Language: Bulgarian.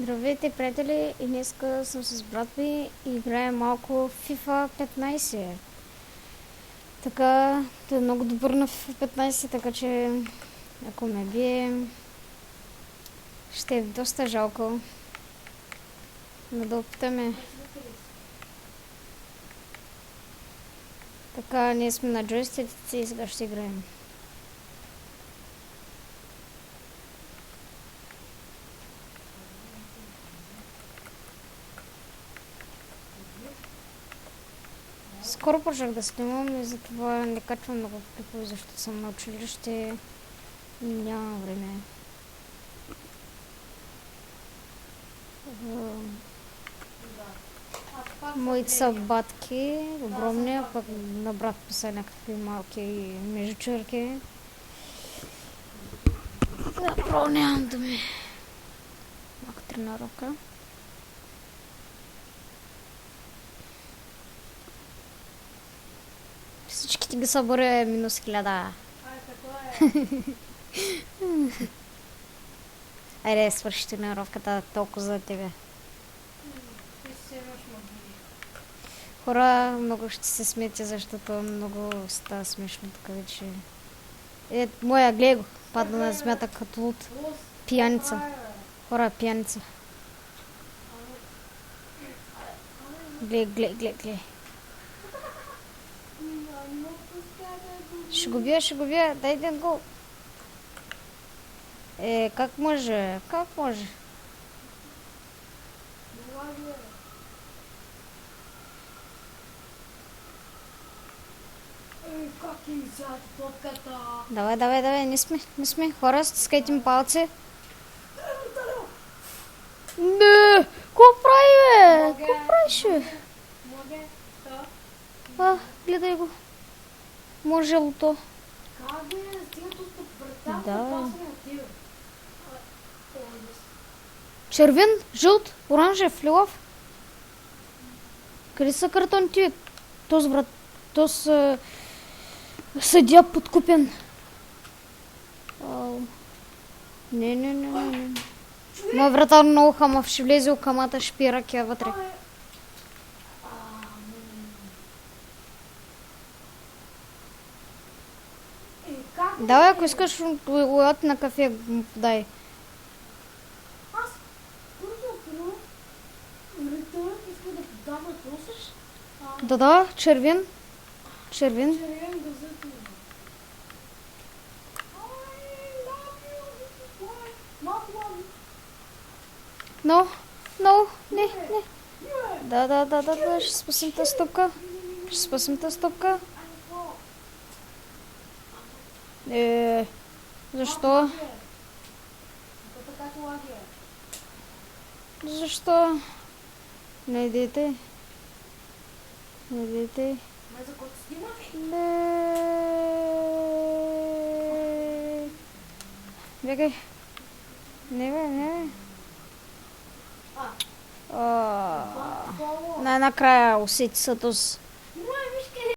Здравейте, приятели! И днеска съм с брат ми и играем малко FIFA 15. Така, той е много добър на FIFA 15, така че ако ме бие, ще е доста жалко. Но да опитаме. Така, ние сме на джойстиците и сега ще играем. Скоро почнах да снимам и затова не качвам много клипове, защото съм на училище и нямам време. Моите са батки, огромни, а пък на брат писа някакви малки междучерки. Направо нямам думи. Малка тренировка. Всички ти ги съборя минус 1000. Айде, свърши тренировката толкова за тебе. Хора, много ще се смеете, защото много става смешно тук вече. Моя, гледай го, падна на земята като луд. Пияница. Хора, пияница. Гледай. Ще го бия, дай един гол. Как може? Давай, не сме. Хора, стискайте ми палци. Не, какво прави, бе? Какво правиш, бе? Гледай го. Може лото. Да. Червен, жълт, оранжев, лилав. Къде са картоните? Този брат, този съдия подкупен. Не. Моя вратар много хамав, ще влезе в камата, ще пие ракия вътре. Давай, ако искаш лад на кафе, му подай. Аз първо иска да подам да просиш? Да, червен. Червен газет. No, не. Да, ще спасим тази стъпка. Защо? Защо? Не идете. Ме за който снимаш? Бегай. Не бе. Най-накрая усети са този.